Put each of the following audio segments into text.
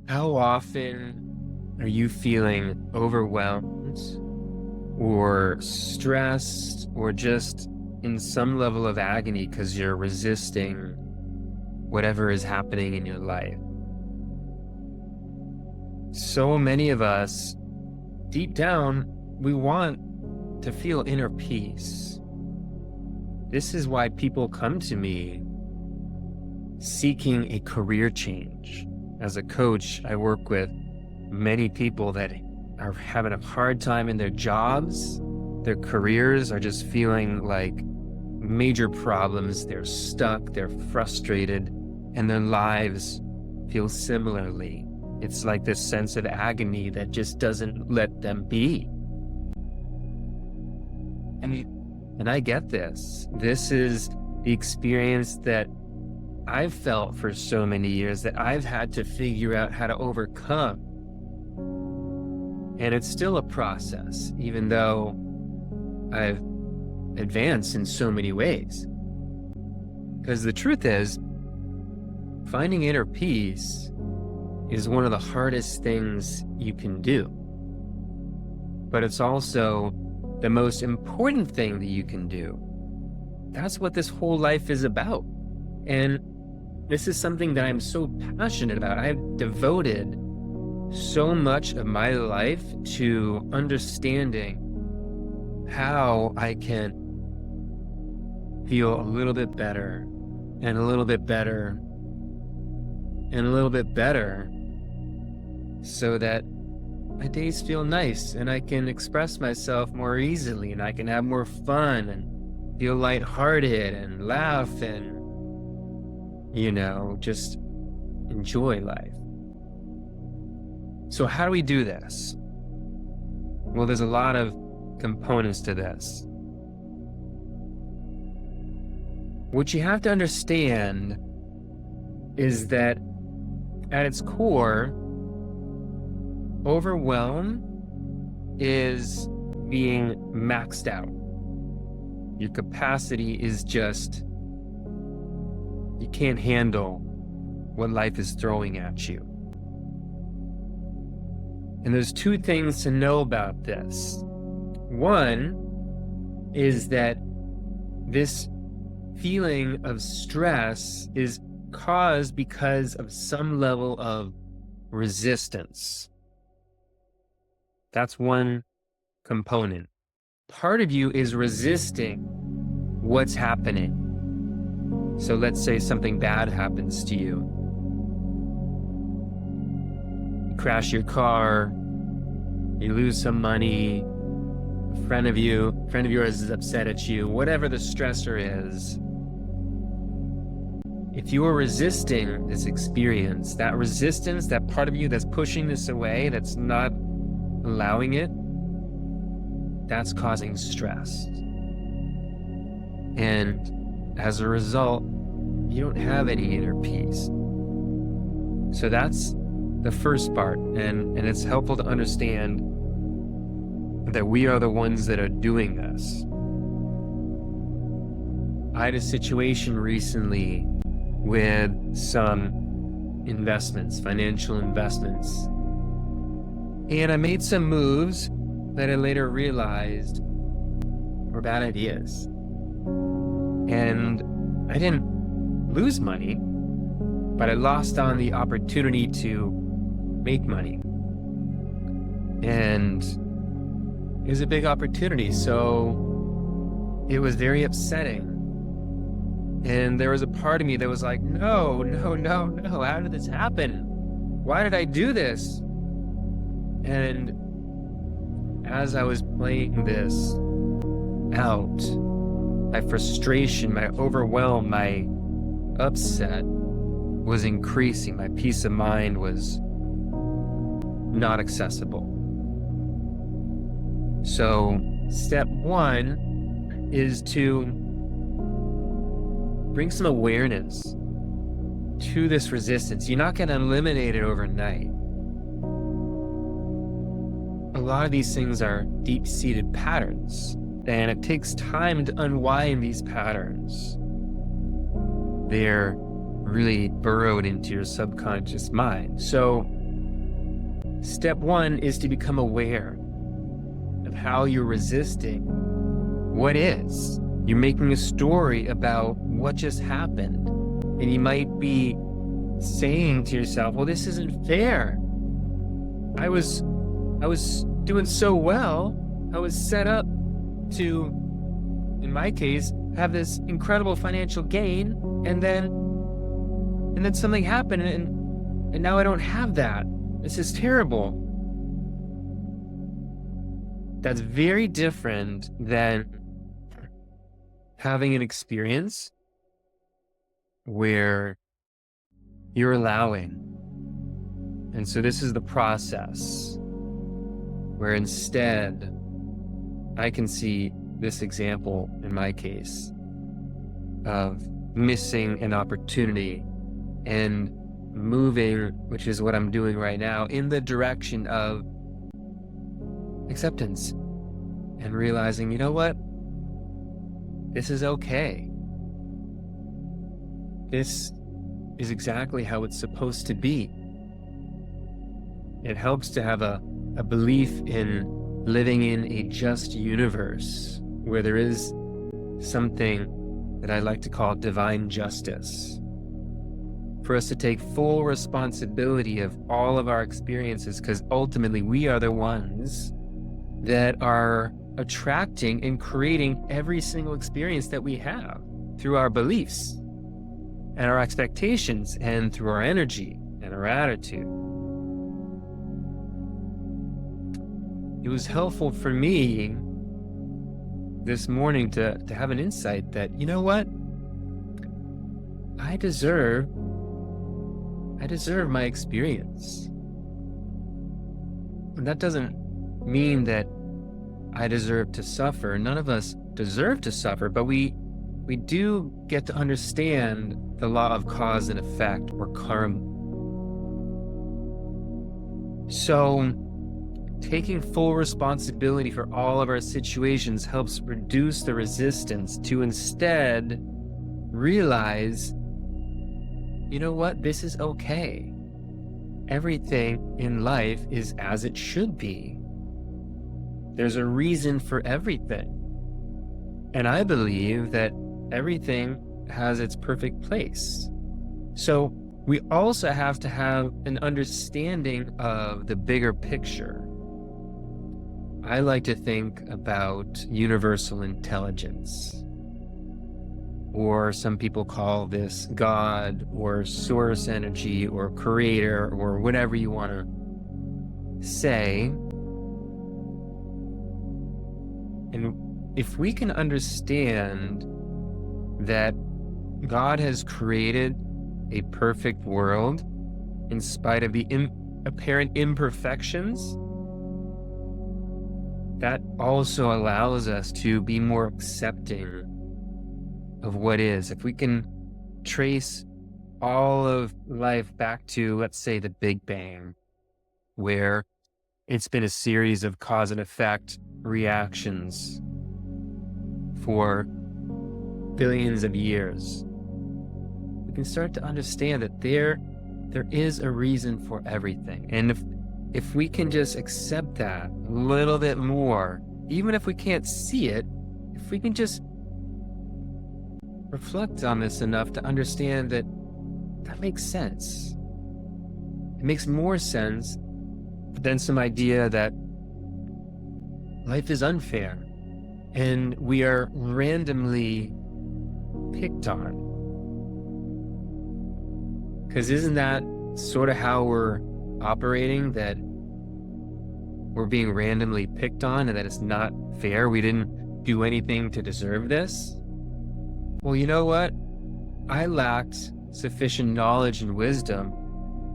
How often are you feeling overwhelmed or stressed or just in some level of agony because you're resisting whatever is happening in your life? So many of us, deep down, we want to feel inner peace. This is why people come to me seeking a career change. As a coach, I work with many people that are having a hard time in their jobs. Their careers are just feeling like major problems. They're stuck, they're frustrated, and their lives feel similarly. It's like this sense of agony that just doesn't let them be. And I get this. This is the experience that I've felt for so many years that I've had to figure out how to overcome. And it's still a process, even though I've advanced in so many ways. Because the truth is, finding inner peace is one of the hardest things you can do. But it's also the most important thing that you can do. That's what this whole life is about. And this is something that I'm so passionate about. I've devoted so much of my life to understanding how I can feel a little bit better and a little bit better and a little bit better so that my days feel nice and I can express myself more easily and I can have more fun and feel lighthearted and laugh and, just enjoy life. So how do we do this? Well, there's a lot of components to this. What you have to understand is that at its core, overwhelm is being maxed out. Your capacity is just, you can't handle what life is throwing at you. And there's two things to know about this. One is that this feeling of stress is caused because of some level of resistance. That's one component. Part of you is resisting what's happening. So let's say something bad happens to you. You crash your car, you lose some money, a friend of yours is upset at you, whatever the stressor is. If you are resisting this experience, that resistance, that part of you that's pushing this away, that's not allowing it, that's causing stress. And as a result, you don't have any inner peace. So that's the first part. And it's helpful to understand that we are the ones that are doing this. I had a situation recently with some investments, financial investments. And I made some moves that I later realized were bad ideas. And I didn't lose money, but I lost on the opportunity to make money. And it was a big opportunity, so it was very upsetting. And there was a part of me that was like, no, how did this happen? Why did I do this? And as I was playing this out, my frustration, my overwhelm, my upset was increasing. My peace of mind was not accessible. So step one is to bring some awareness to this resistance. You're not going to eliminate it overnight. A lot of these things are deep-seated patterns, and it takes time to unwind these patterns. They're really burrowed into your subconscious mind. So Step one is to become aware of how you're resisting what is. You're making a story about what just happened. And you might be saying to yourself, well, this isn't fair. I was doing so well. I was set up to, in my case, have this incredible financial gain, and then something happened, and now I don't have that. This is terrible. That's very different than having an experience where you're allowing. And so this is the process where instead I can see this example in my case of missing an opportunity and moving, which is what I'm doing right now, in the direction of acceptance and realizing, you know what? This is okay. This is exactly how it's supposed to be. It helps to have a belief in living in a just universe where there is something that I like to call divine justice. For us to take full responsibility of all of our experiences, because ultimately we are the ones that are attracting and creating every single experience that we have through our beliefs and our expectations and through our energy and our attitude. It was helpful for me this morning to have an insight that, you know what? I deserve my experience. And that doesn't mean that I deserve to suffer. None of us deserve to suffer, but we do get to understand the law of cause and effect, or karma. So taking full responsibility for all of our situations helps reduce the resistance to instead realize, you know what, this is okay. Everything in life is as it should be. There's a reason for everything. And I believe that everything has its perfect place. So we also have to have an understanding of the bigger picture. I like to think about universal intelligence, or some people call this God or source energy or creator or whatever you want to say. And if we can understand that God has created a perfect world in spite of the apparent imperfections, that also allows us to be more accepting of what is. If we can trace all of life back to, let's say, the Big Bang, where it's been a series of cause and effect reactions for billions of years, we can start to understand that there is a reason for everything. And if we can just accept that a little bit more, even if we can't see it, if we can just reflect on this enough to understand that makes sense. It makes more sense than some idea that life is unfair and we are randomly picked on. Because isn't that sort of how we're operating, that we're being randomly picked on and that it's not fair? We didn't do anything to deserve this? Well, you know what? I lacked sufficient knowledge and wisdom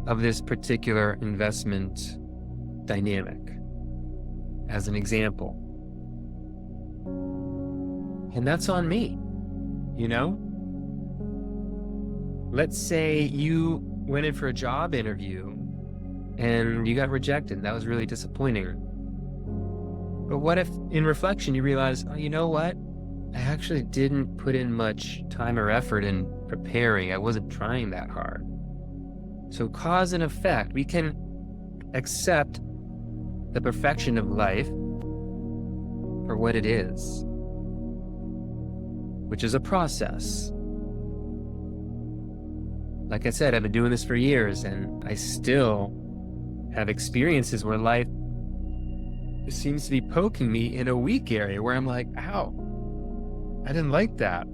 of this particular investment dynamic, as an example. And that's on me, you know? Let's say you went in for a job interview and you got rejected. That was really disappointing. But what if, in reflection, you realize, oh, you know what? I actually didn't put in much time or effort in preparing. I wasn't trying that hard. So cause and effect, we can accept the perfection of life for what it is, which is a process. Like I said, I've been doing this for years, and I still have experiences where life seems to be poking me in a weak area where I'm like, ow, I didn't like that.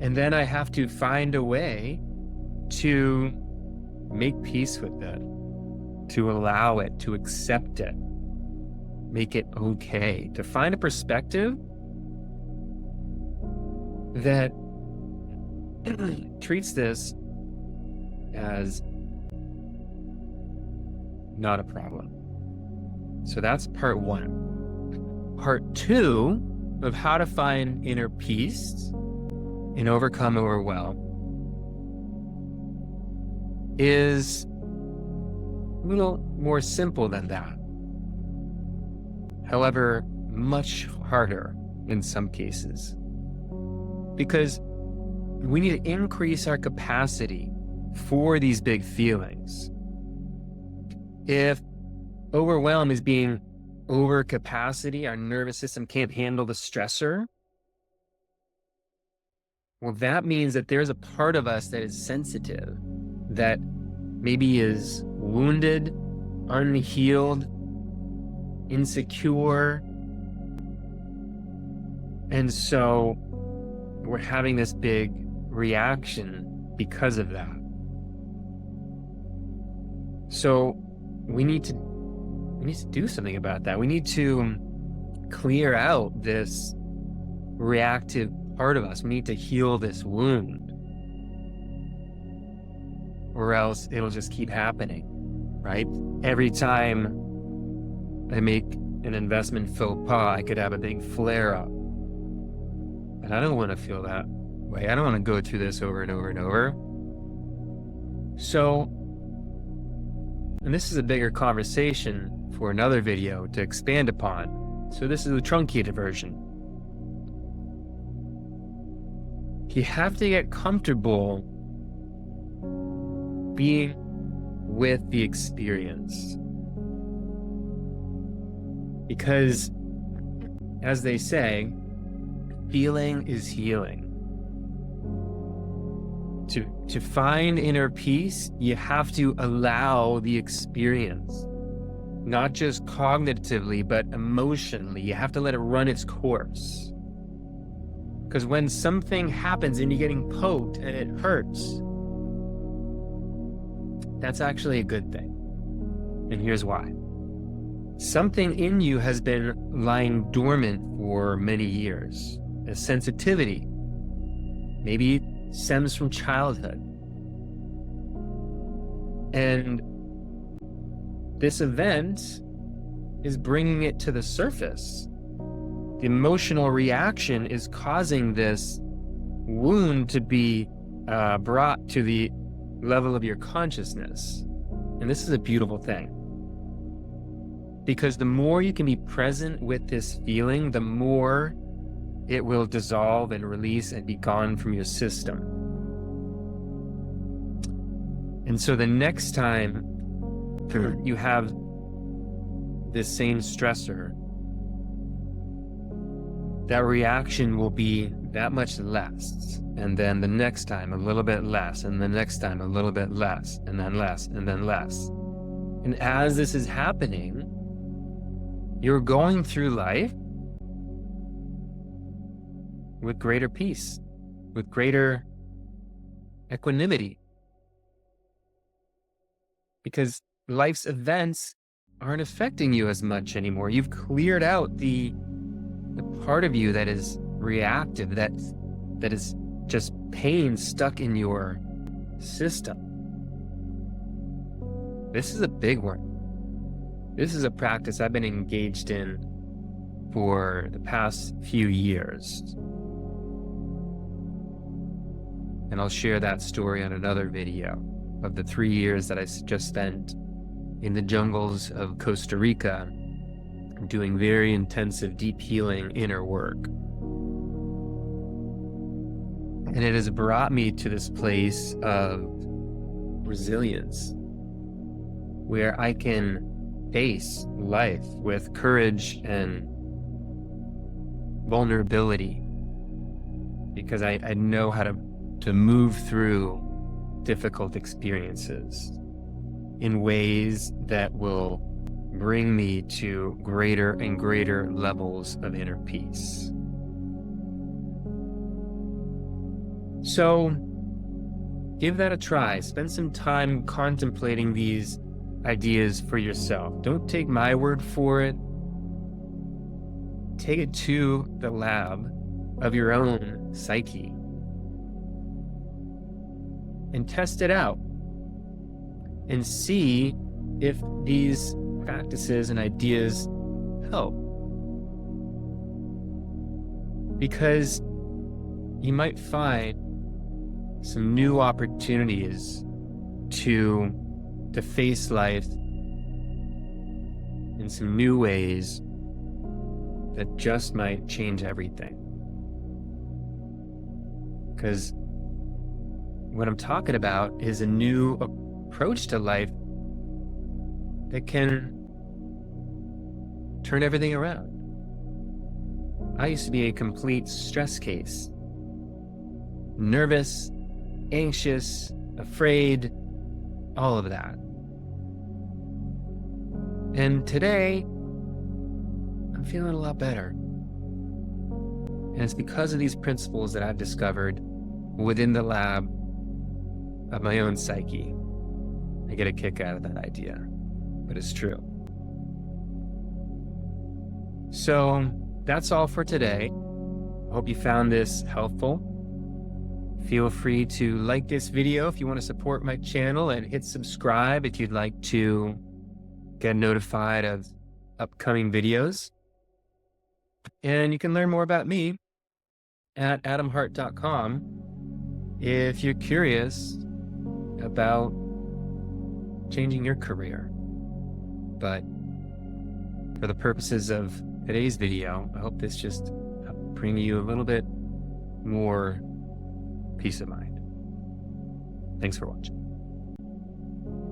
And then I have to find a way to make peace with it, to allow it, to accept it, make it okay, to find a perspective that treats this as not a problem. So that's part one. Part two of how to find inner peace and overcome overwhelm is a little more simple than that. However, much harder in some cases, because we need to increase our capacity for these big feelings. If overwhelm is being over capacity, our nervous system can't handle the stressor, well, that means that there's a part of us that is sensitive, that maybe is wounded, unhealed, insecure. And so we're having this big reaction because of that. So we need to do something about that. We need to clear out this reactive part of us. We need to heal this wound, or else it'll just keep happening, right? Every time I make an investment faux pas, I could have a big flare up. And I don't want to feel that way. I don't want to go through this over and over and over. So, and this is a bigger conversation for another video to expand upon. So this is the truncated version. You have to get comfortable being with the experience. Because, as they say, feeling is healing. To find inner peace, you have to allow the experience, not just cognitively, but emotionally. You have to let it run its course. Because when something happens and you're getting poked and it hurts, that's actually a good thing. And here's why. Something in you has been lying dormant for many years. A sensitivity. Maybe it stems from childhood. And this event is bringing it to the surface. The emotional reaction is causing this wound to be brought to the level of your consciousness. And this is a beautiful thing. Because the more you can be present with this feeling, the more it will dissolve and release and be gone from your system. And so the next time you have this same stressor, that reaction will be that much less. And then the next time a little bit less, and the next time a little bit less, and then less, and then less. And as this is happening, you're going through life with greater peace, with greater equanimity. Because life's events aren't affecting you as much anymore. You've cleared out the part of you that is reactive, that is just pain stuck in your system. This is a big one. This is a practice I've been engaged in for the past few years. And I'll share that story on another video of the 3 years that I just spent in the jungles of Costa Rica doing very intensive, deep healing inner work. And it has brought me to this place of resilience, where I can face life with courage and vulnerability, because I know how to move through difficult experiences in ways that will bring me to greater and greater levels of inner peace. So give that a try. Spend some time contemplating these ideas for yourself. Don't take my word for it. Take it to the lab of your own psyche and test it out and see if these practices and ideas help. Because you might find some new opportunities to face life in some new ways that just might change everything. Because what I'm talking about is a new approach to life that can turn everything around. I used to be a complete stress case. Nervous, anxious, afraid, all of that. And today, I'm feeling a lot better. And it's because of these principles that I've discovered within the lab of my own psyche. I get a kick out of that idea, but it's true. So that's all for today. I hope you found this helpful. Feel free to like this video if you want to support my channel, and hit subscribe if you'd like to get notified of upcoming videos. And you can learn more about me at adamhart.com if you're curious about changing your career. But for the purposes of today's video, I hope this just helped bring you a little bit more peace of mind. Thanks for watching.